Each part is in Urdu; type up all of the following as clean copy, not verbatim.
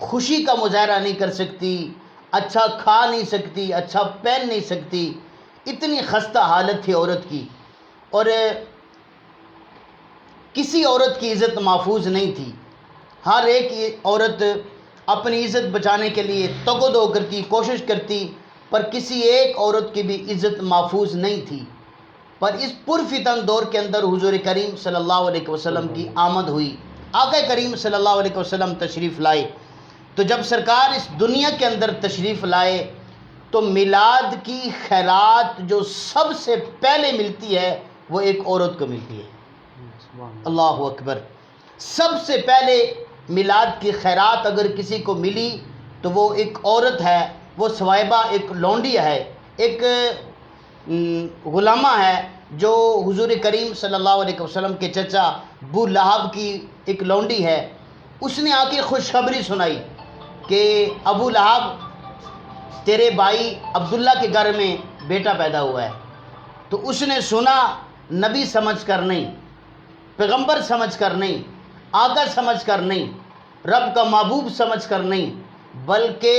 خوشی کا مظاہرہ نہیں کر سکتی، اچھا کھا نہیں سکتی، اچھا پہن نہیں سکتی، اتنی خستہ حالت تھی عورت کی، اور کسی عورت کی عزت محفوظ نہیں تھی۔ ہر ایک عورت اپنی عزت بچانے کے لیے تگ و دو کرتی، کوشش کرتی، پر کسی ایک عورت کی بھی عزت محفوظ نہیں تھی۔ پر اس پرفتن دور کے اندر حضور کریم صلی اللہ علیہ وسلم کی آمد ہوئی، آقا کریم صلی اللہ علیہ وسلم تشریف لائے۔ تو جب سرکار اس دنیا کے اندر تشریف لائے تو میلاد کی خیرات جو سب سے پہلے ملتی ہے وہ ایک عورت کو ملتی ہے۔ اللہ اکبر۔ سب سے پہلے میلاد کی خیرات اگر کسی کو ملی تو وہ ایک عورت ہے، وہ ثویبہ ایک لونڈی ہے، ایک غلامہ ہے جو حضور کریم صلی اللہ علیہ وسلم کے چچا ابو لہب کی ایک لونڈی ہے۔ اس نے آ کے خوشخبری سنائی کہ ابو لہب تیرے بھائی عبداللہ کے گھر میں بیٹا پیدا ہوا ہے۔ تو اس نے سنا، نبی سمجھ کر نہیں، پیغمبر سمجھ کر نہیں، آقا سمجھ کر نہیں، رب کا محبوب سمجھ کر نہیں، بلکہ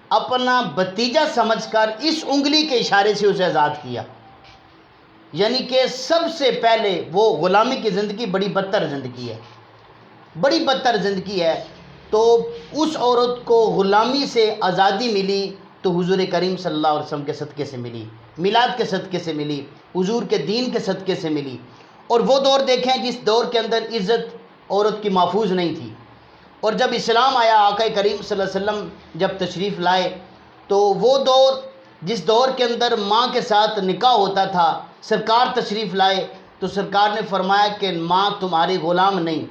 اپنا بھتیجا سمجھ کر اس انگلی کے اشارے سے اسے آزاد کیا۔ یعنی کہ سب سے پہلے وہ غلامی کی زندگی بڑی بدتر زندگی ہے، بڑی بدتر زندگی ہے۔ تو اس عورت کو غلامی سے آزادی ملی تو حضور کریم صلی اللہ علیہ وسلم کے صدقے سے ملی، میلاد کے صدقے سے ملی، حضور کے دین کے صدقے سے ملی۔ اور وہ دور دیکھیں جس دور کے اندر عزت عورت کی محفوظ نہیں تھی، اور جب اسلام آیا، آقا کریم صلی اللہ علیہ وسلم جب تشریف لائے تو وہ دور جس دور کے اندر ماں کے ساتھ نکاح ہوتا تھا، سرکار تشریف لائے تو سرکار نے فرمایا کہ ماں تمہاری غلام نہیں،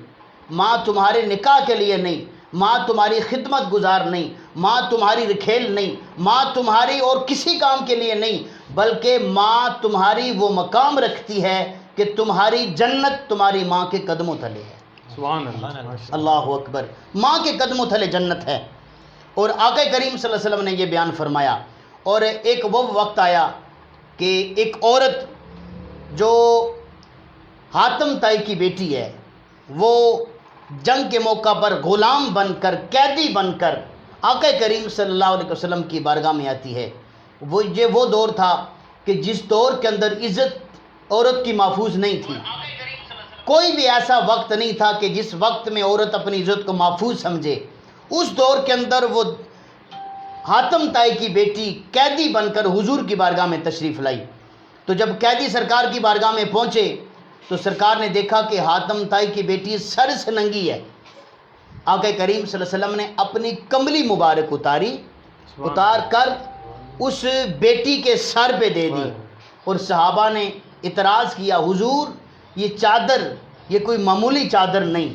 ماں تمہارے نکاح کے لیے نہیں، ماں تمہاری خدمت گزار نہیں، ماں تمہاری رکھیل نہیں، ماں تمہاری اور کسی کام کے لیے نہیں، بلکہ ماں تمہاری وہ مقام رکھتی ہے کہ تمہاری جنت تمہاری ماں کے قدموں تلے ہے۔ سبحان اللہ۔ اللہ اکبر۔ ماں کے قدموں تلے جنت ہے۔ اور آقا کریم صلی اللہ علیہ وسلم نے یہ بیان فرمایا۔ اور ایک وہ وقت آیا کہ ایک عورت جو حاتم طائی کی بیٹی ہے، وہ جنگ کے موقع پر غلام بن کر، قیدی بن کر آقا کریم صلی اللہ علیہ وسلم کی بارگاہ میں آتی ہے۔ وہ دور تھا کہ جس دور کے اندر عزت عورت کی محفوظ نہیں تھی۔ کوئی بھی ایسا وقت نہیں تھا کہ جس وقت میں عورت اپنی عزت کو محفوظ سمجھے۔ اس دور کے اندر وہ حاتم طائی کی بیٹی قیدی بن کر حضور کی بارگاہ میں تشریف لائی۔ تو جب قیدی سرکار کی بارگاہ میں پہنچے تو سرکار نے دیکھا کہ حاتم طائی کی بیٹی سر سے ننگی ہے۔ آقا کریم صلی اللہ علیہ وسلم نے اپنی کملی مبارک اتار کر اس بیٹی کے سر پہ دے دی، اور صحابہ نے اعتراض کیا، حضور یہ چادر یہ کوئی معمولی چادر نہیں،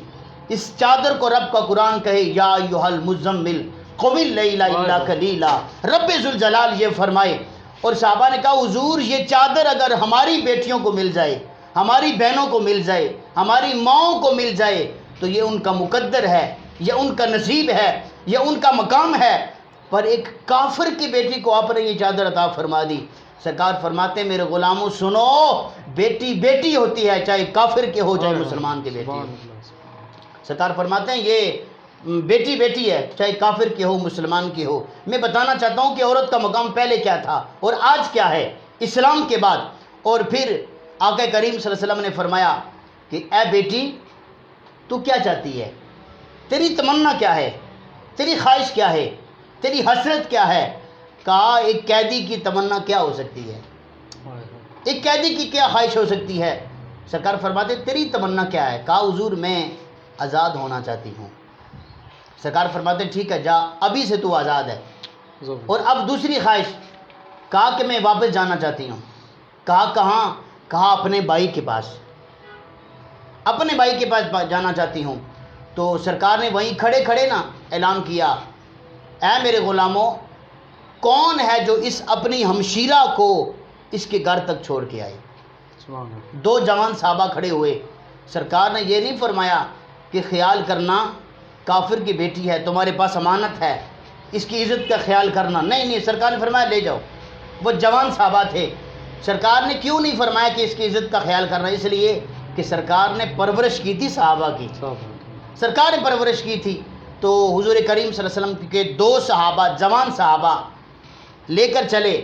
اس چادر کو رب کا قرآن کہے یا ایھا المزمل قم اللیل الا قلیلا، رب ذوالجلال یہ فرمائے۔ اور صحابہ نے کہا حضور یہ چادر اگر ہماری بیٹیوں کو مل جائے، ہماری بہنوں کو مل جائے، ہماری ماؤں کو مل جائے تو یہ ان کا مقدر ہے، یہ ان کا نصیب ہے، یہ ان کا مقام ہے، پر ایک کافر کی بیٹی کو آپ نے یہ چادر عطا فرما دی۔ سرکار فرماتے ہیں میرے غلاموں سنو، بیٹی بیٹی ہوتی ہے، چاہے کافر کے ہو چاہے مسلمان کے بیٹی ہو۔ سرکار فرماتے ہیں یہ بیٹی بیٹی ہے، چاہے کافر کی ہو مسلمان کی ہو۔ میں بتانا چاہتا ہوں کہ عورت کا مقام پہلے کیا تھا اور آج کیا ہے اسلام کے بعد۔ اور پھر آقا کریم صلی اللہ علیہ وسلم نے فرمایا کہ اے بیٹی تو کیا چاہتی ہے، تیری تمنا کیا ہے، تیری خواہش کیا ہے، تیری حسرت کیا ہے؟ کہا ایک قیدی کی تمنا کیا ہو سکتی ہے، ایک قیدی کی کیا خواہش ہو سکتی ہے؟ سرکار فرماتے تیری تمنا کیا ہے؟ کہا حضور میں آزاد ہونا چاہتی ہوں۔ سرکار فرماتے ٹھیک ہے جا، ابھی سے تو آزاد ہے۔ اور اب دوسری خواہش؟ کہا کہ میں واپس جانا چاہتی ہوں۔ کہا کہاں؟ کہا اپنے بھائی کے پاس، اپنے بھائی کے پاس جانا چاہتی ہوں۔ تو سرکار نے وہیں کھڑے کھڑے نا اعلان کیا، اے میرے غلاموں کون ہے جو اس اپنی ہمشیرہ کو اس کے گھر تک چھوڑ کے آئے؟ دو جوان صحابہ کھڑے ہوئے۔ سرکار نے یہ نہیں فرمایا کہ خیال کرنا کافر کی بیٹی ہے، تمہارے پاس امانت ہے، اس کی عزت کا خیال کرنا، نہیں، سرکار نے فرمایا لے جاؤ۔ وہ جوان صحابہ تھے۔ سرکار نے کیوں نہیں فرمایا کہ اس کی عزت کا خیال کرنا؟ اس لیے کہ سرکار نے پرورش کی تھی صحابہ کی، سرکار نے پرورش کی تھی۔ تو حضور کریم صلی اللہ علیہ وسلم کے 2 صحابہ، جوان صحابہ لے کر چلے،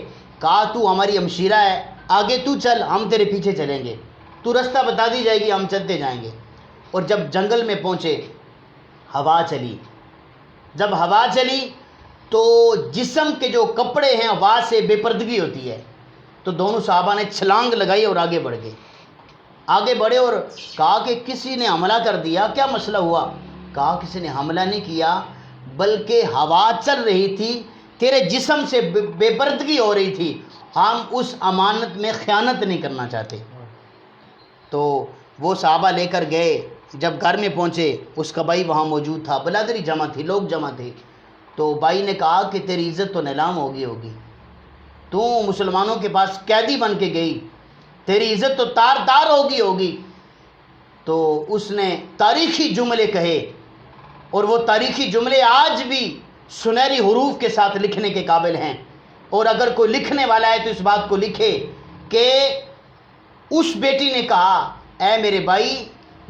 کہا تو ہماری ہمشیرہ ہے، آگے تو چل، ہم تیرے پیچھے چلیں گے، تو رستہ بتا دی جائے گی، ہم چلتے جائیں گے۔ اور جب جنگل میں پہنچے، ہوا چلی، جب ہوا چلی تو جسم کے جو کپڑے ہیں ہوا سے بے پردگی ہوتی ہے، تو دونوں صحابہ نے چھلانگ لگائی اور آگے بڑھ گئے، آگے بڑھے اور کہا کہ کسی نے حملہ کر دیا، کیا مسئلہ ہوا؟ کہا کسی نے حملہ نہیں کیا، بلکہ ہوا چل رہی تھی، تیرے جسم سے بے پردگی ہو رہی تھی، ہم اس امانت میں خیانت نہیں کرنا چاہتے۔ تو وہ صحابہ لے کر گئے، جب گھر میں پہنچے اس کا بھائی وہاں موجود تھا، برادری جمع تھی، لوگ جمع تھے، تو بھائی نے کہا کہ تیری عزت تو نیلام ہوگی، تو مسلمانوں کے پاس قیدی بن کے گئی، تیری عزت تو تار تار ہوگی۔ تو اس نے تاریخی جملے کہے، اور وہ تاریخی جملے آج بھی سنہری حروف کے ساتھ لکھنے کے قابل ہیں، اور اگر کوئی لکھنے والا ہے تو اس بات کو لکھے کہ اس بیٹی نے کہا، اے میرے بھائی،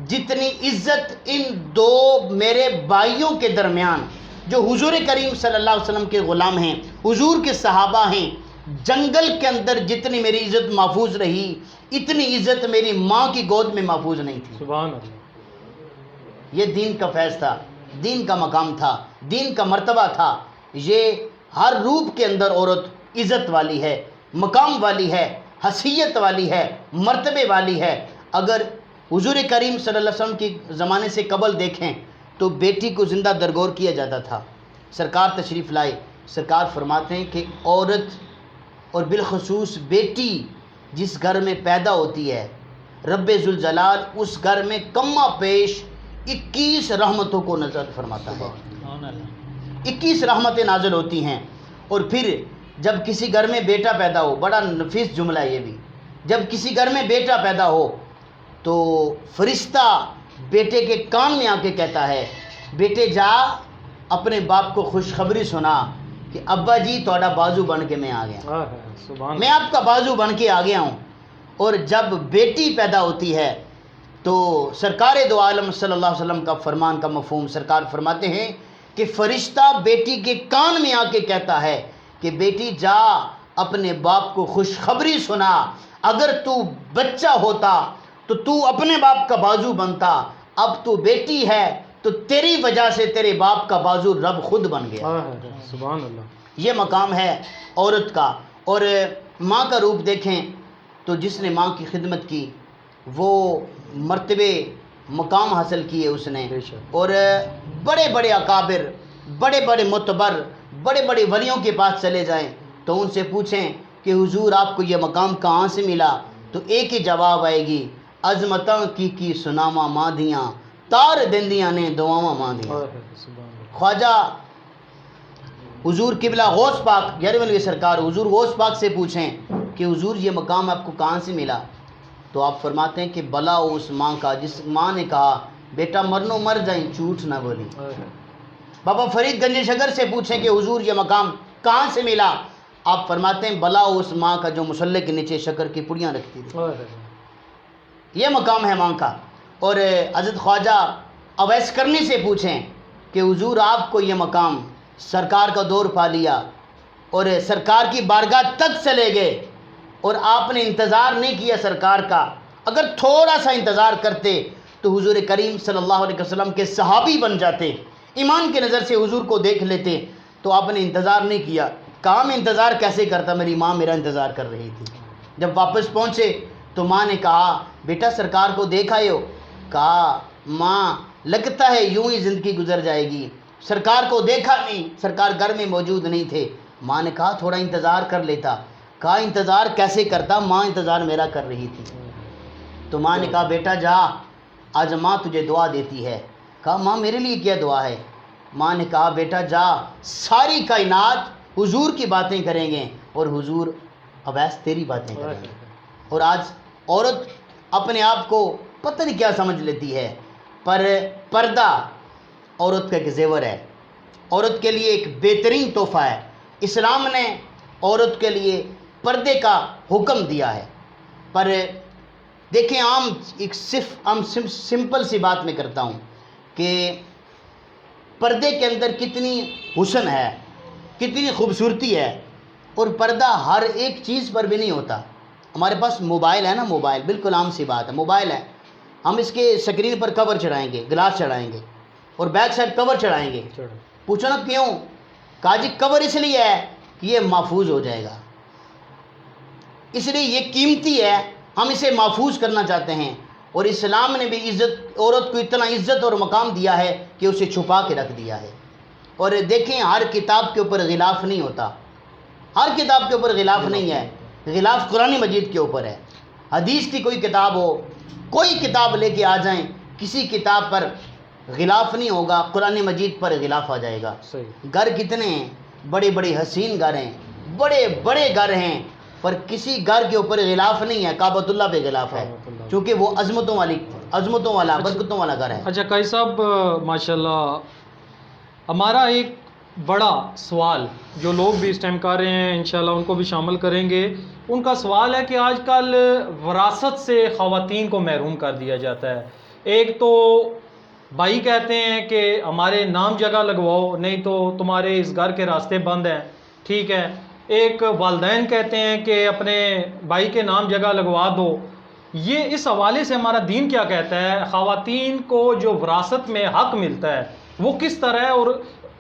جتنی عزت ان 2 میرے بھائیوں کے درمیان جو حضور کریم صلی اللہ علیہ وسلم کے غلام ہیں، حضور کے صحابہ ہیں، جنگل کے اندر جتنی میری عزت محفوظ رہی، اتنی عزت میری ماں کی گود میں محفوظ نہیں تھی۔ سبحان اللہ۔ یہ دین کا فیض تھا، دین کا مقام تھا، دین کا مرتبہ تھا۔ یہ ہر روپ کے اندر عورت عزت والی ہے، مقام والی ہے، حیثیت والی ہے، مرتبے والی ہے۔ اگر حضور کریم صلی اللہ علیہ وسلم کے زمانے سے قبل دیکھیں تو بیٹی کو زندہ درگور کیا جاتا تھا۔ سرکار تشریف لائے، سرکار فرماتے ہیں کہ عورت اور بالخصوص بیٹی جس گھر میں پیدا ہوتی ہے، رب ذوالجلال اس گھر میں کما پیش 21 رحمتوں کو نازل فرماتا ہے، 21 رحمتیں نازل ہوتی ہیں۔ اور پھر جب کسی گھر میں بیٹا پیدا ہو، بڑا نفیس جملہ ہے یہ بھی، جب کسی گھر میں بیٹا پیدا ہو تو فرشتہ بیٹے کے کان میں آ کے کہتا ہے، بیٹے جا اپنے باپ کو خوشخبری سنا کہ ابا جی تھوڑا بازو بن کے میں آ گیا، سبحان میں آپ کا بازو بن کے آ گیا ہوں۔ اور جب بیٹی پیدا ہوتی ہے تو سرکار دو عالم صلی اللہ علیہ وسلم کا فرمان کا مفہوم سرکار فرماتے ہیں کہ فرشتہ بیٹی کے کان میں آ کے کہتا ہے کہ بیٹی جا اپنے باپ کو خوشخبری سنا، اگر تو بچہ ہوتا تو تو اپنے باپ کا بازو بنتا، اب تو بیٹی ہے تو تیری وجہ سے تیرے باپ کا بازو رب خود بن گیا۔ سبحان اللہ۔ یہ مقام ہے عورت کا۔ اور ماں کا روپ دیکھیں تو جس نے ماں کی خدمت کی وہ مرتبے مقام حاصل کیے اس نے، اور بڑے بڑے اکابر، بڑے بڑے معتبر، بڑے بڑے ولیوں کے پاس چلے جائیں تو ان سے پوچھیں کہ حضور آپ کو یہ مقام کہاں سے ملا، تو ایک ہی جواب آئے گی، عظمتاں کی سناواں ماں دیاں، تار دندیاں نے دعاواں ماں دیاں۔ خواجہ حضور قبلہ غوث پاک گیارہویں ولی سرکار حضور غوث پاک سے پوچھیں کہ حضور یہ مقام آپ کو کہاں سے ملا، تو آپ فرماتے ہیں کہ بلا اس ماں کا جس ماں نے کہا بیٹا مرنو مر جائیں جھوٹ نہ بولی۔ بابا فرید گنج شگر سے پوچھیں کہ حضور یہ مقام کہاں سے ملا، آپ فرماتے ہیں بلا اس ماں کا جو مصلے کے نیچے شکر کی پڑیاں رکھتی تھی۔ یہ مقام ہے ماں کا۔ اور حضرت خواجہ اویس کرنی سے پوچھیں کہ حضور آپ کو یہ مقام سرکار کا دور پا لیا اور سرکار کی بارگاہ تک چلے گئے اور آپ نے انتظار نہیں کیا سرکار کا، اگر تھوڑا سا انتظار کرتے تو حضور کریم صلی اللہ علیہ وسلم کے صحابی بن جاتے، ایمان کی نظر سے حضور کو دیکھ لیتے، تو آپ نے انتظار نہیں کیا۔ کہا میں انتظار کیسے کرتا، میری ماں میرا انتظار کر رہی تھی۔ جب واپس پہنچے تو ماں نے کہا بیٹا سرکار کو دیکھ آئے ہو؟ کہا ماں لگتا ہے یوں ہی زندگی گزر جائے گی، سرکار کو دیکھا نہیں، سرکار گھر میں موجود نہیں تھے۔ ماں نے کہا تھوڑا انتظار کر لیتا۔ کہا انتظار کیسے کرتا، ماں انتظار میرا کر رہی تھی۔ تو ماں نے کہا بیٹا جا، آج ماں تجھے دعا دیتی ہے۔ کہا ماں میرے لیے کیا دعا ہے؟ ماں نے کہا بیٹا جا، ساری کائنات حضور کی باتیں کریں گے اور حضور اویس تیری باتیں کریں گے۔ اور آج عورت اپنے آپ کو پتہ نہیں کیا سمجھ لیتی ہے، پر پردہ عورت کا ایک زیور ہے، عورت کے لیے ایک بہترین تحفہ ہے۔ اسلام نے عورت کے لیے پردے کا حکم دیا ہے، پر دیکھیں عام سمپل سی بات میں کرتا ہوں کہ پردے کے اندر کتنی حسن ہے، کتنی خوبصورتی ہے. اور پردہ ہر ایک چیز پر بھی نہیں ہوتا. ہمارے پاس موبائل ہے نا، موبائل بالکل عام سی بات ہے، موبائل ہے، ہم اس کے اسکرین پر کور چڑھائیں گے، گلاس چڑھائیں گے اور بیک سائڈ کور چڑھائیں گے. پوچھو نا کیوں؟ کہا جی کور اس لیے ہے کہ یہ محفوظ ہو جائے گا، اس لیے یہ قیمتی ہے، ہم اسے محفوظ کرنا چاہتے ہیں. اور اسلام نے بھی عورت کو اتنا عزت اور مقام دیا ہے کہ اسے چھپا کے رکھ دیا ہے. اور دیکھیں ہر کتاب کے اوپر غلاف نہیں ہوتا، ہر کتاب کے اوپر غلاف نہیں ہے. غلاف قرآن مجید کے اوپر ہے. حدیث کی کوئی کتاب ہو، کوئی کتاب لے کے آ جائیں، کسی کتاب پر غلاف نہیں ہوگا، قرآن مجید پر غلاف آ جائے گا. گھر کتنے ہیں، بڑے بڑے حسین گھر ہیں، بڑے بڑے گھر ہیں، پر کسی گھر کے اوپر غلاف نہیں ہے. کعبۃ اللہ پہ غلاف ہے کیونکہ وہ عظمتوں والا برکتوں والا گھر ہے. اچھا قاری صاحب، ماشاءاللہ ہمارا ایک بڑا سوال جو لوگ بھی اس ٹائم کر رہے ہیں انشاءاللہ ان کو بھی شامل کریں گے. ان کا سوال ہے کہ آج کل وراثت سے خواتین کو محروم کر دیا جاتا ہے. ایک تو بھائی کہتے ہیں کہ ہمارے نام جگہ لگواؤ نہیں تو تمہارے اس گھر کے راستے بند ہیں، ٹھیک ہے. ایک والدین کہتے ہیں کہ اپنے بھائی کے نام جگہ لگوا دو. یہ اس حوالے سے ہمارا دین کیا کہتا ہے؟ خواتین کو جو وراثت میں حق ملتا ہے وہ کس طرح ہے اور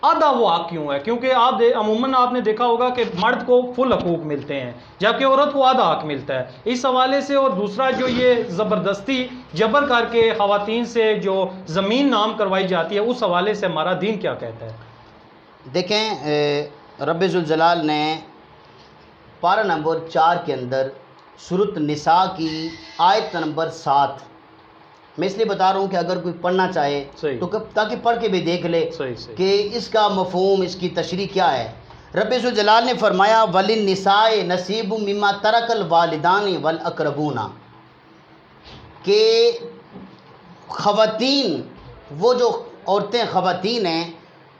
آدھا وہ حق کیوں ہے؟ کیونکہ عموماً آپ نے دیکھا ہوگا کہ مرد کو فل حقوق ملتے ہیں جبکہ عورت کو آدھا حق ملتا ہے. اس حوالے سے اور دوسرا جو یہ زبردستی جبر کر کے خواتین سے جو زمین نام کروائی جاتی ہے اس حوالے سے ہمارا دین کیا کہتا ہے؟ دیکھیں رب ذوالجلال نے پارہ نمبر 4 کے اندر سورۃ نساء کی آیت نمبر 7، میں اس لیے بتا رہا ہوں کہ اگر کوئی پڑھنا چاہے تو تاکہ پڑھ کے بھی دیکھ لے کہ اس کا مفہوم، اس کی تشریح کیا ہے. رب ذوالجلال نے فرمایا وَلِلنِّسَاءِ نَصِیبٌ مِّمَّا تَرَکَ الْوَالِدَانِ وَالْأَقْرَبُونَ، کہ خواتین، وہ جو عورتیں خواتین ہیں،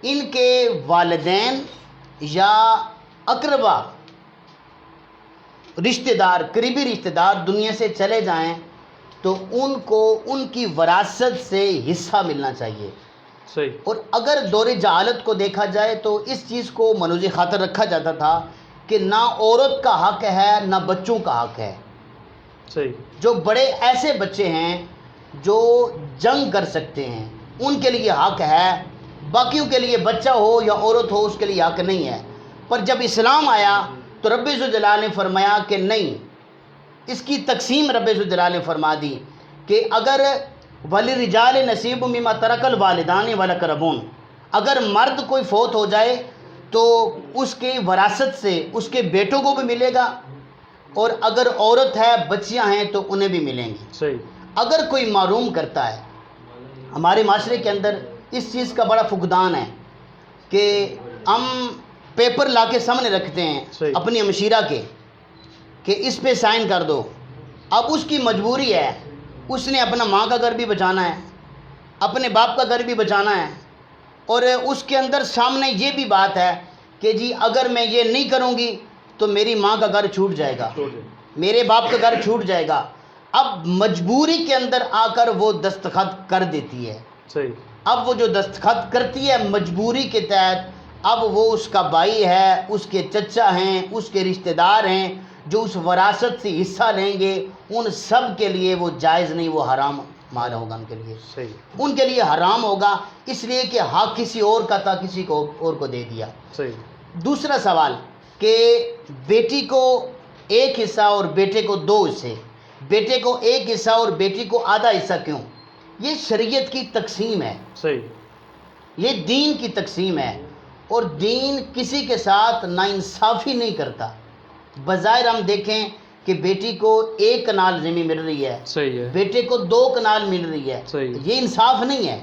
ان کے والدین یا اقربا رشتہ دار، قریبی رشتہ دار دنیا سے چلے جائیں تو ان کو ان کی وراثت سے حصہ ملنا چاہیے. صحیح. اور اگر دور جہالت کو دیکھا جائے تو اس چیز کو منوز خاطر رکھا جاتا تھا کہ نہ عورت کا حق ہے نہ بچوں کا حق ہے. صحیح. جو بڑے ایسے بچے ہیں جو جنگ کر سکتے ہیں ان کے لیے حق ہے، باقیوں کے لیے بچہ ہو یا عورت ہو اس کے لیے حق نہیں ہے. پر جب اسلام آیا تو رب ذوالجلال نے فرمایا کہ نہیں، اس کی تقسیم رب ذوالجلال نے فرما دی کہ اگر وَلِلرِّجَالِ نَصِیبٌ مِّمَّا تَرَکَ الْوَالِدَانِ وَالْأَقْرَبُونَ، اگر مرد کوئی فوت ہو جائے تو اس کی وراثت سے اس کے بیٹوں کو بھی ملے گا، اور اگر عورت ہے، بچیاں ہیں تو انہیں بھی ملیں گی. صحیح. اگر کوئی معروم کرتا ہے، ہمارے معاشرے کے اندر اس چیز کا بڑا فقدان ہے کہ ہم پیپر لا کے سامنے رکھتے ہیں اپنی ہمشیرہ کے کہ اس پہ سائن کر دو. اب اس کی مجبوری ہے، اس نے اپنا ماں کا گھر بھی بچانا ہے، اپنے باپ کا گھر بھی بچانا ہے، اور اس کے اندر سامنے یہ بھی بات ہے کہ جی اگر میں یہ نہیں کروں گی تو میری ماں کا گھر چھوٹ جائے گا، میرے باپ کا گھر چھوٹ جائے گا. اب مجبوری کے اندر آ کر وہ دستخط کر دیتی ہے. صحیح. اب وہ جو دستخط کرتی ہے مجبوری کے تحت، اب وہ اس کا بھائی ہے، اس کے چچا ہیں، اس کے رشتہ دار ہیں جو اس وراثت سے حصہ لیں گے، ان سب کے لیے وہ جائز نہیں، وہ حرام مال ہوگا ان کے لیے. صحیح. ان کے لیے حرام ہوگا اس لیے کہ حق کسی اور کا تھا، کسی کو اور کو دے دیا. صحیح. دوسرا سوال کہ بیٹی کو ایک حصہ اور بیٹے کو 2 حصے، بیٹے کو ایک حصہ اور بیٹی کو آدھا حصہ کیوں؟ یہ شریعت کی تقسیم ہے. صحیح. یہ دین کی تقسیم ہے، اور دین کسی کے ساتھ ناانصافی نہیں کرتا. بظاہر ہم دیکھیں کہ بیٹی کو 1 کنال زمین مل رہی ہے، صحیح ہے. بیٹے کو 2 کنال مل رہی ہے. صحیح. یہ انصاف نہیں ہے،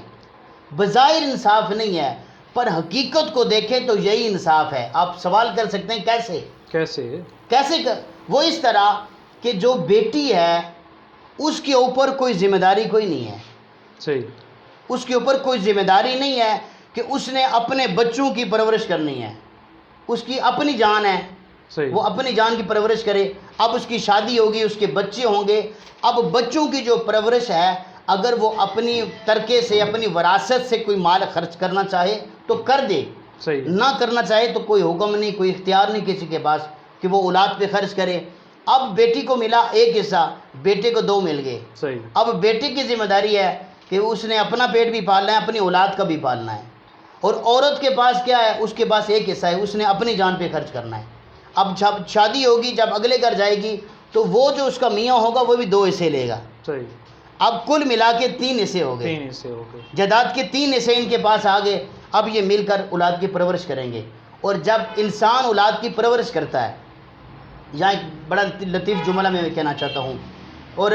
بظاہر انصاف نہیں ہے، پر حقیقت کو دیکھیں تو یہی انصاف ہے. آپ سوال کر سکتے ہیں کیسے وہ اس طرح کہ جو بیٹی ہے اس کے اوپر کوئی ذمہ داری کوئی نہیں ہے. صحیح. اس کے اوپر کوئی ذمہ داری نہیں ہے کہ اس نے اپنے بچوں کی پرورش کرنی ہے. اس کی اپنی جان ہے، وہ اپنی جان کی پرورش کرے. اب اس کی شادی ہوگی، اس کے بچے ہوں گے. اب بچوں کی جو پرورش ہے، اگر وہ اپنی ترکے سے، اپنی وراثت سے کوئی مال خرچ کرنا چاہے تو کر دے، صحیح نہ کرنا چاہے تو کوئی حکم نہیں، کوئی اختیار نہیں کسی کے پاس کہ وہ اولاد پہ خرچ کرے۔ اب بیٹی کو ملا ایک حصہ، بیٹے کو 2 مل گئے۔ صحیح اب بیٹے کی ذمہ داری ہے کہ اس نے اپنا پیٹ بھی پالنا ہے، اپنی اولاد کا بھی پالنا ہے۔ اور عورت کے پاس کیا ہے؟ اس کے پاس ایک حصہ ہے، اس نے اپنی جان پہ خرچ کرنا ہے۔ اب جب شادی ہوگی، جب اگلے گھر جائے گی تو وہ جو اس کا میاں ہوگا وہ بھی 2 حصے لے گا۔ صحیح اب کل ملا کے 3 حصے ہو گئے، 3 حصے ہو گئے۔ جائیداد کے 3 حصے ان کے پاس آ گئے۔ اب یہ مل کر اولاد کی پرورش کریں گے۔ اور جب انسان اولاد کی پرورش کرتا ہے، یہاں ایک بڑا لطیف جملہ میں کہنا چاہتا ہوں، اور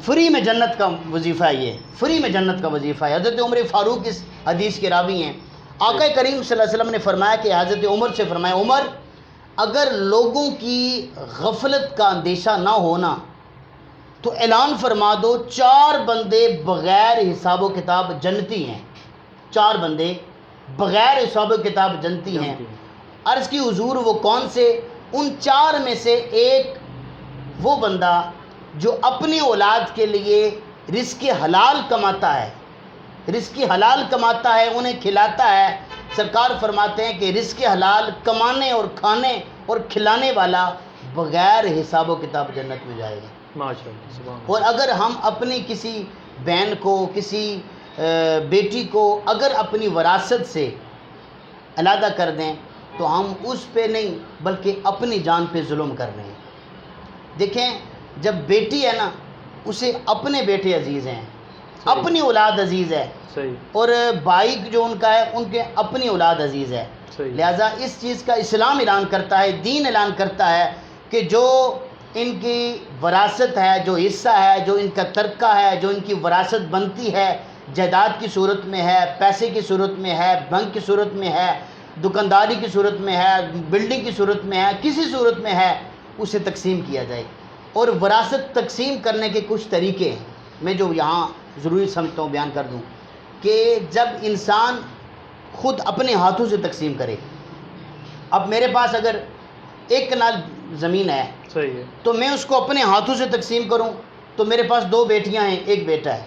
فری میں جنت کا وظیفہ ہے، یہ فری میں جنت کا وظیفہ ہے۔ حضرت عمر فاروق اس حدیث کے راوی ہیں۔ آقا کریم صلی اللہ علیہ وسلم نے فرمایا کہ حضرت عمر سے فرمایا، عمر اگر لوگوں کی غفلت کا اندیشہ نہ ہونا تو اعلان فرما دو 4 بندے بغیر حساب و کتاب جنتی ہیں، 4 بندے بغیر حساب و کتاب جنتی ہیں۔ عرض کی حضور وہ کون سے؟ ان 4 میں سے ایک وہ بندہ جو اپنی اولاد کے لیے رزق حلال کماتا ہے، رزق حلال کماتا ہے، انہیں کھلاتا ہے۔ سرکار فرماتے ہیں کہ رزق حلال کمانے اور کھانے اور کھلانے والا بغیر حساب و کتاب جنت میں جائے گا۔ ماشاءاللہ، سبحان اللہ۔ اور اگر ہم اپنی کسی بہن کو، کسی بیٹی کو اگر اپنی وراثت سے علیحدہ کر دیں تو ہم اس پہ نہیں بلکہ اپنی جان پہ ظلم کر رہے ہیں۔ دیکھیں، جب بیٹی ہے نا، اسے اپنے بیٹے عزیز ہیں، اپنی اولاد عزیز ہے، صحیح اور بھائی جو ان کا ہے، ان کے اپنی اولاد عزیز ہے۔ صحیح لہٰذا اس چیز کا اسلام اعلان کرتا ہے، دین اعلان کرتا ہے کہ جو ان کی وراثت ہے، جو حصہ ہے، جو ان کا ترکہ ہے، جو ان کی وراثت بنتی ہے، جائیداد کی صورت میں ہے، پیسے کی صورت میں ہے، بینک کی صورت میں ہے، دکانداری کی صورت میں ہے، بلڈنگ کی صورت میں ہے، کسی صورت میں ہے، اسے تقسیم کیا جائے۔ اور وراثت تقسیم کرنے کے کچھ طریقے ہیں، میں جو یہاں ضروری سمجھتا ہوں بیان کر دوں، کہ جب انسان خود اپنے ہاتھوں سے تقسیم کرے۔ اب میرے پاس اگر 1 کنال زمین ہے صحیح ہے، تو میں اس کو اپنے ہاتھوں سے تقسیم کروں تو میرے پاس 2 بیٹیاں ہیں، 1 بیٹا ہے۔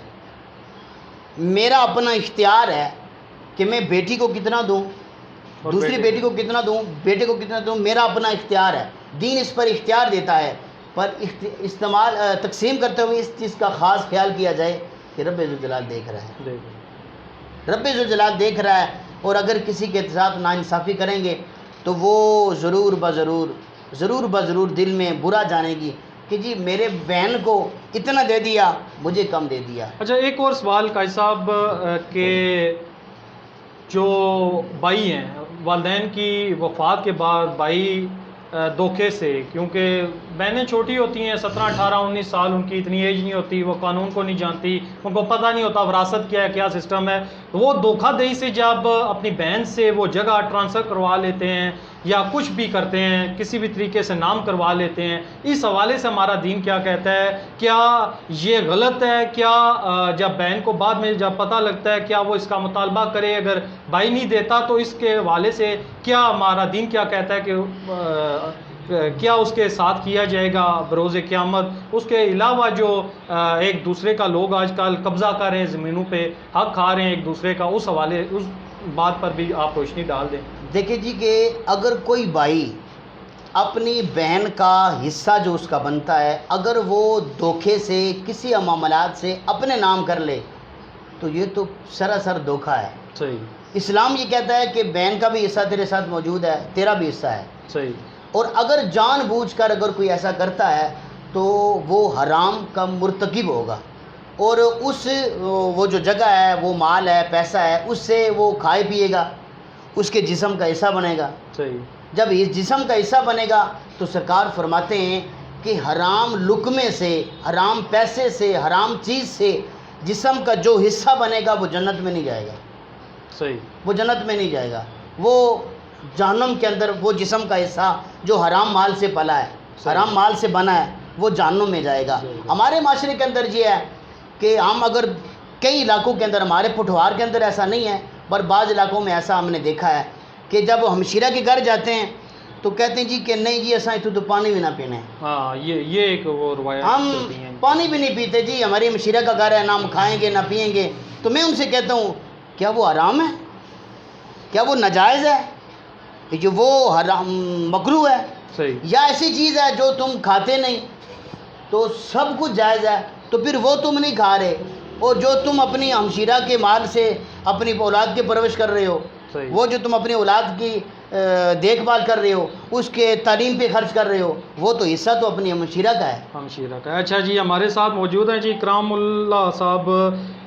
میرا اپنا اختیار ہے کہ میں بیٹی کو کتنا دوں، اور دوسری بیٹی کو کتنا دوں، بیٹے کو کتنا دوں، میرا اپنا اختیار ہے۔ دین اس پر اختیار دیتا ہے، پر تقسیم کرتے ہوئے اس چیز کا خاص خیال کیا جائے کہ رب ذوالجلال دیکھ رہا ہے، رب ذوالجلال دیکھ رہا ہے۔ اور اگر کسی کے ساتھ ناانصافی کریں گے تو وہ ضرور بضرور دل میں برا جانے گی کہ جی میرے بہن کو اتنا دے دیا، مجھے کم دے دیا۔ اچھا، ایک اور سوال قاضی صاحب، کہ جو بھائی ہیں، والدین کی وفات کے بعد بھائی دھوکے سے، کیونکہ بہنیں چھوٹی ہوتی ہیں، 17 18 19 سال، ان کی اتنی ایج نہیں ہوتی، وہ قانون کو نہیں جانتی، ان کو پتہ نہیں ہوتا وراثت کیا ہے، کیا سسٹم ہے، تو وہ دھوکہ دہی سے جب اپنی بہن سے وہ جگہ ٹرانسفر کروا لیتے ہیں یا کچھ بھی کرتے ہیں، کسی بھی طریقے سے نام کروا لیتے ہیں، اس حوالے سے ہمارا دین کیا کہتا ہے؟ کیا یہ غلط ہے؟ کیا جب بہن کو بعد میں جب پتہ لگتا ہے کیا وہ اس کا مطالبہ کرے؟ اگر بھائی نہیں دیتا تو اس کے حوالے سے کیا ہمارا دین کیا کہتا ہے کہ کیا اس کے ساتھ کیا جائے گا بروز قیامت؟ اس کے علاوہ جو ایک دوسرے کا لوگ آج کل قبضہ کر رہے ہیں، زمینوں پہ حق کھا رہے ہیں ایک دوسرے کا، اس حوالے اس بات پر بھی آپ روشنی ڈال دیں۔ دیکھیں جی، کہ اگر کوئی بھائی اپنی بہن کا حصہ جو اس کا بنتا ہے، اگر وہ دھوکے سے کسی معاملات سے اپنے نام کر لے تو یہ تو سراسر دھوکہ ہے۔ صحیح اسلام یہ کہتا ہے کہ بہن کا بھی حصہ تیرے ساتھ موجود ہے، تیرا بھی حصہ ہے۔ صحیح اور اگر جان بوجھ کر اگر کوئی ایسا کرتا ہے تو وہ حرام کا مرتکب ہوگا، اور وہ جو جگہ ہے، وہ مال ہے، پیسہ ہے، اس سے وہ کھائے پیے گا، اس کے جسم کا حصہ بنے گا۔ صحیح جب اس جسم کا حصہ بنے گا تو سرکار فرماتے ہیں کہ حرام لقمے سے، حرام پیسے سے، حرام چیز سے جسم کا جو حصہ بنے گا وہ جنت میں نہیں جائے گا، صحیح وہ جنت میں نہیں جائے گا، وہ جہنم کے اندر وہ جسم کا حصہ جو حرام مال سے پلا ہے، حرام مال سے بنا ہے، وہ جہنم میں جائے گا۔ ہمارے معاشرے کے اندر یہ ہے کہ ہم اگر کئی علاقوں کے اندر، ہمارے پٹھوار کے اندر ایسا نہیں ہے، پر بعض علاقوں میں ایسا ہم نے دیکھا ہے کہ جب ہمشیرہ کے گھر جاتے ہیں تو کہتے ہیں جی کہ نہیں جی ایسا تو پانی بھی نہ پینا ہے، ہاں، یہ ایک وہ روایت ہم چلتی ہیں۔ پانی بھی نہیں پیتے جی، ہماری ہمشیرہ کا گھر ہے، نہ ہم کھائیں گے نہ پئیں گے۔ تو میں ان سے کہتا ہوں کیا وہ حرام ہے؟ کیا وہ ناجائز ہے کہ وہ حرام مکروہ ہے، صحیح یا ایسی چیز ہے جو تم کھاتے نہیں تو سب کچھ جائز ہے، تو پھر وہ تم نہیں کھا رہے، اور جو تم اپنی ہمشیرہ کے مال سے اپنی اولاد کی پرورش کر رہے ہو، صحیح وہ جو تم اپنی اولاد کی دیکھ بھال کر رہے ہو، اس کے تعلیم پہ خرچ کر رہے ہو، وہ تو حصہ تو اپنی ہمشیرہ کا ہے۔ ہمشیرہ کا۔ اچھا جی، ہمارے ساتھ موجود ہیں جی اکرام اللہ صاحب،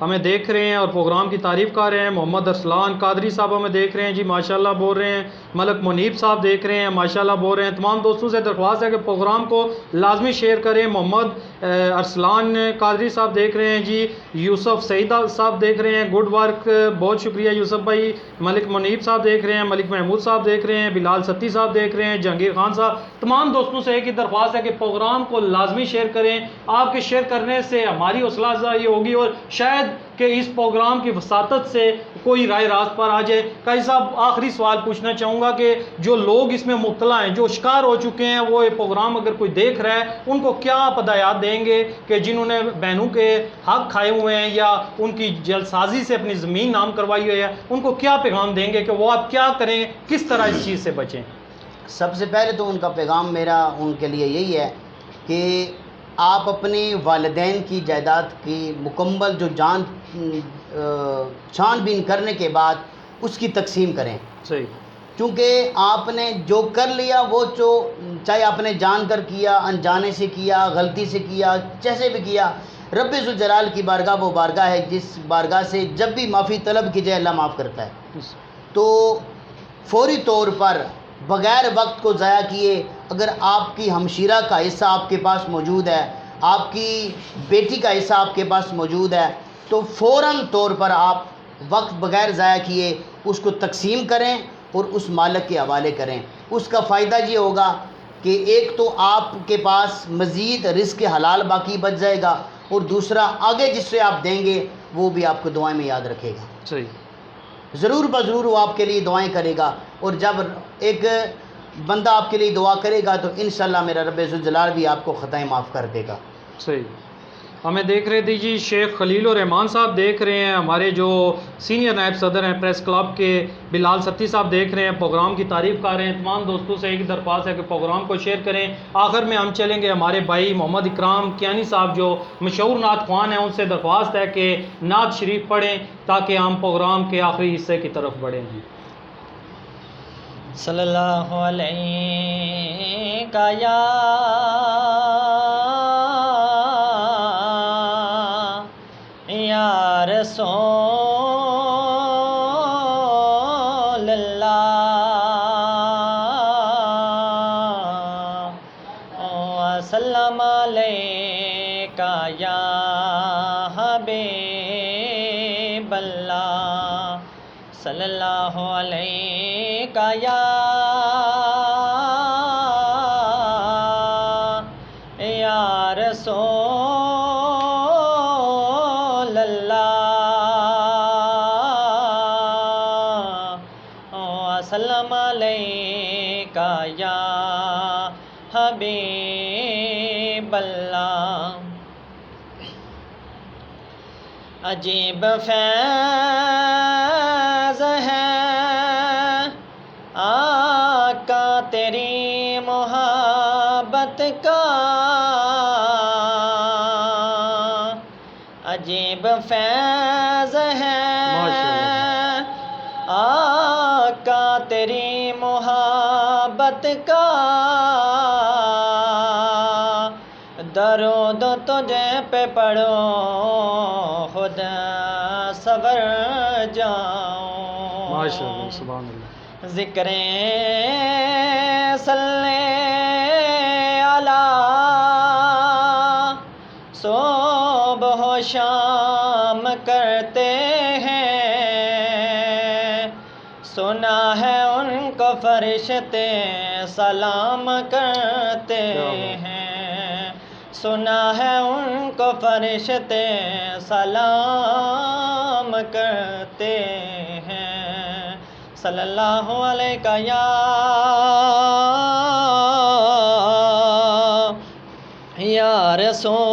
ہمیں دیکھ رہے ہیں اور پروگرام کی تعریف کر رہے ہیں۔ محمد ارسلان قادری صاحب ہمیں دیکھ رہے ہیں جی، ماشاءاللہ بول رہے ہیں۔ ملک منیب صاحب دیکھ رہے ہیں، ماشاءاللہ بول رہے ہیں۔ تمام دوستوں سے درخواست ہے کہ پروگرام کو لازمی شیئر کریں۔ محمد ارسلان قادری صاحب دیکھ رہے ہیں جی، یوسف سعید صاحب دیکھ رہے ہیں، گڈ ورک، بہت شکریہ یوسف بھائی۔ ملک منیب صاحب دیکھ رہے ہیں، ملک محمود صاحب دیکھ رہے ہیں، بلال ستی صاحب دیکھ رہے ہیں، جہانگیر خان صاحب۔ تمام دوستوں سے ایک ہی درخواست ہے کہ پروگرام کو لازمی شیئر کریں۔ آپ کے شیئر کرنے سے ہماری حوصلہ افزائی ہوگی اور شاید کہ اس پروگرام کی وساطت سے کوئی رائے راست پر آ جائے۔ قاضی صاحب، آخری سوال پوچھنا چاہوں گا کہ جو لوگ اس میں مبتلا ہیں، جو شکار ہو چکے ہیں، وہ یہ پروگرام اگر کوئی دیکھ رہا ہے، ان کو کیا آپ ہدایات دیں گے کہ جنہوں نے بہنوں کے حق کھائے ہوئے ہیں یا ان کی جلد سازی سے اپنی زمین نام کروائی ہوئی ہے، ان کو کیا پیغام دیں گے کہ وہ آپ کیا کریں، کس طرح اس چیز سے بچیں؟ سب سے پہلے تو ان کا پیغام میرا ان کے لیے یہی ہے کہ آپ اپنے والدین کی جائیداد کی مکمل جو چھان بین کرنے کے بعد اس کی تقسیم کریں، صحیح، کیونکہ آپ نے جو کر لیا وہ چاہے آپ نے جان کر کیا، انجانے سے کیا، غلطی سے کیا، جیسے بھی کیا، رب ذوالجلال کی بارگاہ وہ بارگاہ ہے جس بارگاہ سے جب بھی معافی طلب کی جائے اللہ معاف کرتا ہے۔ تو فوری طور پر بغیر وقت کو ضائع کیے اگر آپ کی ہمشیرہ کا حصہ آپ کے پاس موجود ہے، آپ کی بیٹی کا حصہ آپ کے پاس موجود ہے، تو فوراً طور پر آپ وقت بغیر ضائع کیے اس کو تقسیم کریں اور اس مالک کے حوالے کریں۔ اس کا فائدہ یہ ہوگا کہ ایک تو آپ کے پاس مزید رزق حلال باقی بچ جائے گا، اور دوسرا آگے جس سے آپ دیں گے وہ بھی آپ کو دعائیں میں یاد رکھے گا، صحیح، ضرور بضرور وہ آپ کے لیے دعائیں کرے گا، اور جب ایک بندہ آپ کے لیے دعا کرے گا تو انشاءاللہ میرا رب ذوالجلال بھی آپ کو خطائیں معاف کر دے گا۔ صحیح۔ ہمیں دیکھ رہے تھے جی شیخ خلیل الرحمان صاحب دیکھ رہے ہیں، ہمارے جو سینئر نائب صدر ہیں پریس کلب کے بلال ستی صاحب دیکھ رہے ہیں، پروگرام کی تعریف کر رہے ہیں۔ تمام دوستوں سے ایک درخواست ہے کہ پروگرام کو شیئر کریں۔ آخر میں ہم چلیں گے ہمارے بھائی محمد اکرام کیانی صاحب جو مشہور نعت خوان ہیں، ان سے درخواست ہے کہ نعت شریف پڑھیں تاکہ ہم پروگرام کے آخری حصے کی طرف بڑھیں۔ جی صلی اللہ علیہ کا یا رسول اللہ وسلم علیکہ یا حبیب اللہ صلی اللہ علیہ یا رسول اللہ وسلم علیکہ یا حبیب اللہ۔ عجیب فیض ہے آقا تیری محبت کا، عجیب فیض ہے آقا تیری محبت کا، درود تجھے پہ پڑھو خود سور جاؤں۔ ماشاءاللہ، سبحان اللہ۔ ذکر صلی علی صبح و شام کرتے ہیں، سنا ہے ان کو فرشتے سلام کرتے ہیں، سنا ہے ان کو فرشتے سلام کرتے ہیں۔ صلی اللہ علیہ یا رسول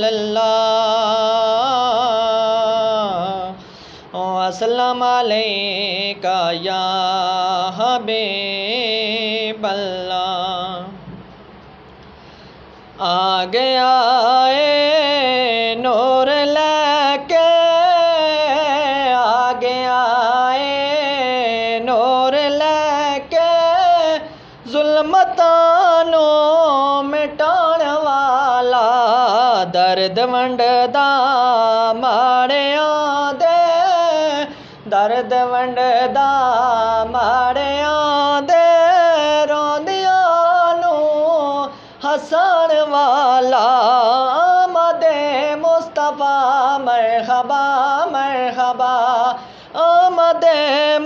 اللہ وسلم کا یا حبیب اللہ آ گیا اے نور لے کے آ گیا اے نور لے کے ظلمتاں نو مٹان والا درد ونڈدا ماڑیاں دے درد ونڈدا ماڑیاں دے روندیاں نو ہسان والا آمد مصطفیٰ مرحبا مرحبا آمد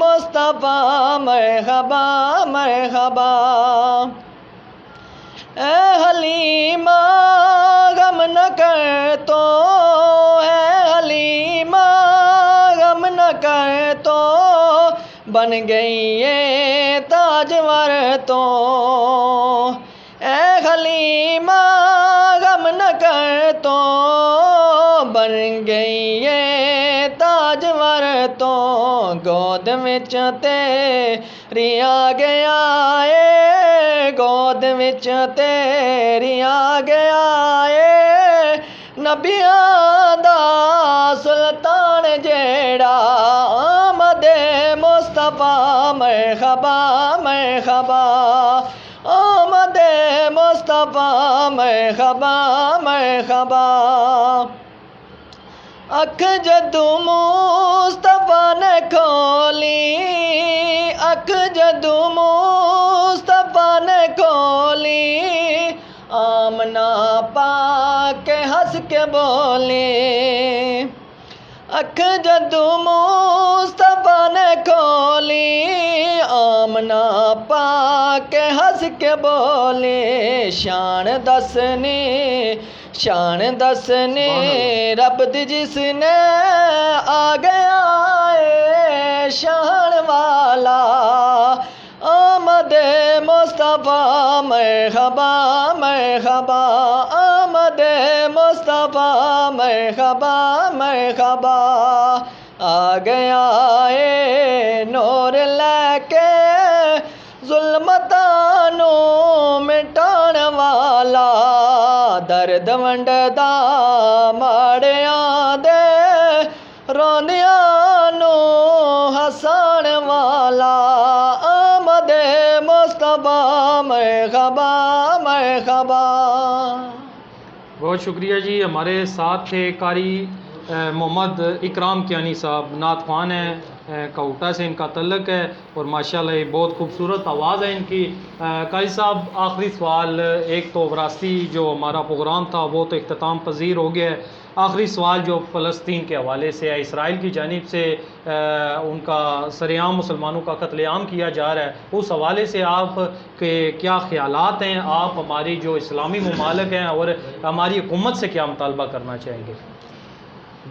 مصطفیٰ مرحبا مرحبا اے حلیمہ غم نہ کر تو اے حلیمہ غم نہ کر تو بن گئی ہے تاجور تو اے حلیمہ غم نہ کر تو بن گئی ہے تاجور تو گود وچ تیری آ گیا اے گود وچ تیری آ گیا اے نبیاں دا سلطان جیڑا آمد مصطفیٰ مرحبا مرحبا آمد مصطفیٰ مرحبا مرحبا اکھ جدو مصطفیٰ نے کھولی اکھ جدو مصطفیٰ نے کھولی آمنہ پاک کے ہنس کے بولی اکھ جدو مصطفیٰ نے کھولی آمنہ پاک کے ہنس کے بولی شان دسنی رب دی جس نے آ گیا اے شان والا آمد مصطفیٰ مرحبا مرحبا آمد مصطفیٰ مرحبا مرحبا آ گیا اے نور لے کے ظلمتاں نو مٹان والا درد ونڈدا ماڑیاں دے روندیاں نو ہسان والا آمد مصطفیٰ مرحبا مرحبا بہت شکریہ جی. ہمارے ساتھ تھے قاری محمد اکرام کیانی صاحب، نعت خوان ہیں، کوٹا سے ان کا تعلق ہے اور ماشاءاللہ یہ بہت خوبصورت آواز ہے ان کی. قاری صاحب آخری سوال، ایک تو وراثتی جو ہمارا پروگرام تھا وہ تو اختتام پذیر ہو گیا ہے، آخری سوال جو فلسطین کے حوالے سے ہے، اسرائیل کی جانب سے ان کا سرعام مسلمانوں کا قتل عام کیا جا رہا ہے، اس حوالے سے آپ کے کیا خیالات ہیں؟ آپ ہماری جو اسلامی ممالک ہیں اور ہماری حکومت سے کیا مطالبہ کرنا چاہیں گے؟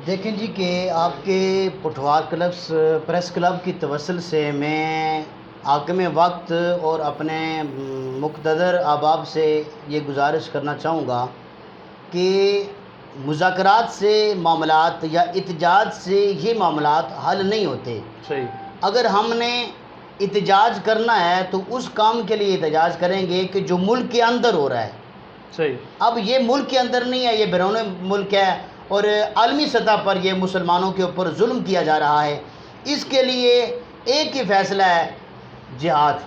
دیکھیں جی کہ آپ کے پٹھوار پریس کلب کی توسل سے میں حاکم وقت اور اپنے مقتدر احباب سے یہ گزارش کرنا چاہوں گا کہ مذاکرات سے معاملات یا احتجاج سے یہ معاملات حل نہیں ہوتے. صحیح. اگر ہم نے احتجاج کرنا ہے تو اس کام کے لیے احتجاج کریں گے کہ جو ملک کے اندر ہو رہا ہے. صحیح. اب یہ ملک کے اندر نہیں ہے، یہ بیرون ملک ہے اور عالمی سطح پر یہ مسلمانوں کے اوپر ظلم کیا جا رہا ہے. اس کے لیے ایک ہی فیصلہ ہے، جہاد.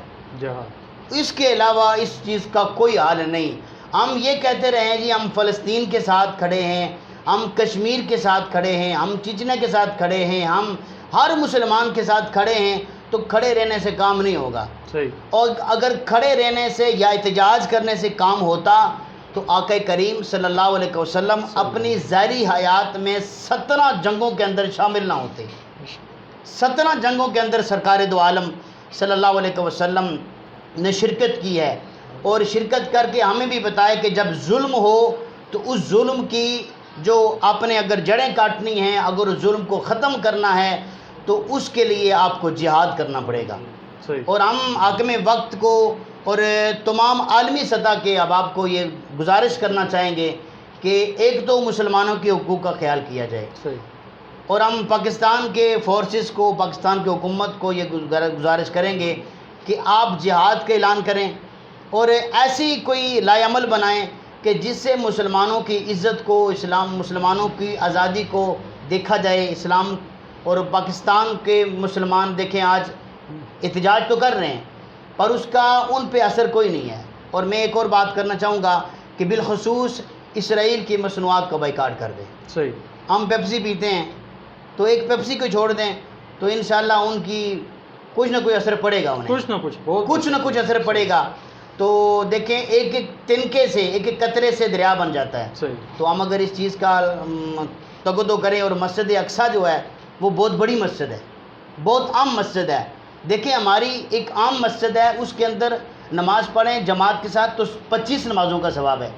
اس کے علاوہ اس چیز کا کوئی حل نہیں. ہم یہ کہتے رہے ہیں جی ہم فلسطین کے ساتھ کھڑے ہیں، ہم کشمیر کے ساتھ کھڑے ہیں، ہم چچنہ کے ساتھ کھڑے ہیں، ہم ہر مسلمان کے ساتھ کھڑے ہیں، تو کھڑے رہنے سے کام نہیں ہوگا. صحیح. اور اگر کھڑے رہنے سے یا احتجاج کرنے سے کام ہوتا تو آقا کریم صلی اللہ علیہ وسلم اپنی ظاہری حیات میں 17 جنگوں کے اندر شامل نہ ہوتے. 17 جنگوں کے اندر سرکار دو عالم صلی اللہ علیہ وسلم نے شرکت کی ہے اور شرکت کر کے ہمیں بھی بتایا کہ جب ظلم ہو تو اس ظلم کی جو آپ نے اگر جڑیں کاٹنی ہیں، اگر اس ظلم کو ختم کرنا ہے تو اس کے لیے آپ کو جہاد کرنا پڑے گا. اور ہم حاکم وقت کو اور تمام عالمی سطح کے احباب کو یہ گزارش کرنا چاہیں گے کہ ایک تو مسلمانوں کے حقوق کا خیال کیا جائے اور ہم پاکستان کے فورسز کو، پاکستان کی حکومت کو یہ گزارش کریں گے کہ آپ جہاد کا اعلان کریں اور ایسی کوئی لائے عمل بنائیں کہ جس سے مسلمانوں کی عزت کو، اسلام مسلمانوں کی آزادی کو دیکھا جائے. اسلام اور پاکستان کے مسلمان دیکھیں آج احتجاج تو کر رہے ہیں پر اس کا ان پہ اثر کوئی نہیں ہے. اور میں ایک اور بات کرنا چاہوں گا کہ بالخصوص اسرائیل کی مصنوعات کا بائیکاٹ کر دیں. صحیح. ہم پیپسی پیتے ہیں تو ایک پیپسی کو چھوڑ دیں تو انشاءاللہ ان کی کچھ نہ کوئی اثر پڑے گا، انہیں کچھ نہ کچھ اثر پڑے گا. تو دیکھیں ایک ایک تنکے سے، ایک ایک قطرے سے دریا بن جاتا ہے. صحیح. تو ہم اگر اس چیز کا تقدو کریں، اور مسجد اقصیٰ جو ہے وہ بہت بڑی مسجد ہے، بہت عام مسجد ہے. دیکھیں ہماری ایک عام مسجد ہے، اس کے اندر نماز پڑھیں جماعت کے ساتھ تو 25 نمازوں کا ثواب ہے.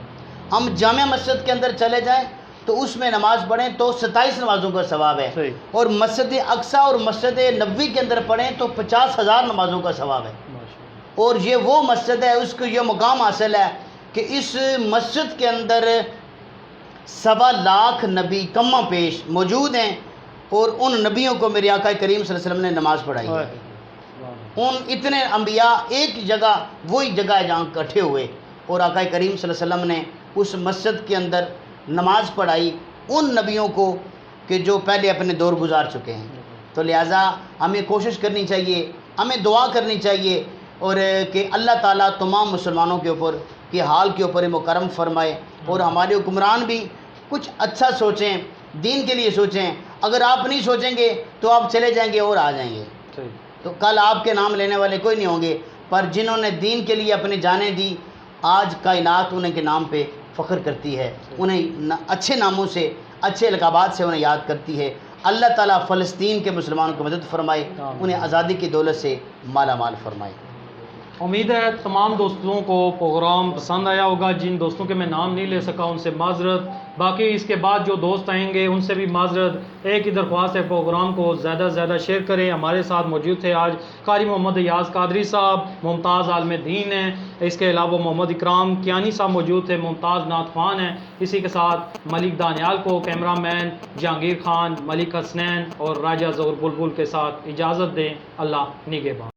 ہم جامع مسجد کے اندر چلے جائیں تو اس میں نماز پڑھیں تو 27 نمازوں کا ثواب ہے. صحیح. اور مسجد اقصیٰ اور مسجد نبوی کے اندر پڑھیں تو 50,000 نمازوں کا ثواب ہے. اور یہ وہ مسجد ہے، اس کو یہ مقام حاصل ہے کہ اس مسجد کے اندر 1.25 لاکھ نبی کمہ پیش موجود ہیں، اور ان نبیوں کو میرے آقا کریم صلی اللہ علیہ وسلم نے نماز پڑھائی ہے. ان اتنے انبیاء ایک جگہ، وہی جگہ ہے جہاں اکٹھے ہوئے، اور آقا کریم صلی اللہ علیہ وسلم نے اس مسجد کے اندر نماز پڑھائی ان نبیوں کو کہ جو پہلے اپنے دور گزار چکے ہیں. تو لہٰذا ہمیں کوشش کرنی چاہیے، ہمیں دعا کرنی چاہیے، اور کہ اللہ تعالیٰ تمام مسلمانوں کے اوپر کے حال کے اوپر مکرم فرمائے، اور ہمارے حکمران بھی کچھ اچھا سوچیں، دین کے لیے سوچیں. اگر آپ نہیں سوچیں گے تو آپ چلے جائیں گے اور آ جائیں گے. تو کل آپ کے نام لینے والے کوئی نہیں ہوں گے، پر جنہوں نے دین کے لیے اپنی جانیں دی، آج کائنات انہیں کے نام پہ فخر کرتی ہے، انہیں اچھے ناموں سے، اچھے لقبات سے انہیں یاد کرتی ہے. اللہ تعالیٰ فلسطین کے مسلمانوں کی مدد فرمائے، انہیں آزادی کی دولت سے مالا مال فرمائے. امید ہے تمام دوستوں کو پروگرام پسند آیا ہوگا. جن دوستوں کے میں نام نہیں لے سکا ان سے معذرت، باقی اس کے بعد جو دوست آئیں گے ان سے بھی معذرت. ایک ہی درخواست ہے، پروگرام کو زیادہ سے زیادہ شیئر کریں. ہمارے ساتھ موجود تھے آج قاری محمد ایاز قادری صاحب، ممتاز عالم دین ہیں، اس کے علاوہ محمد اکرام کیانی صاحب موجود تھے، ممتاز نعت خوان ہیں. اسی کے ساتھ ملک دانیال کو کیمرہ مین جہانگیر خان، ملک حسنین اور راجہ ظہور بلبل کے ساتھ اجازت دیں. اللہ نگہبان.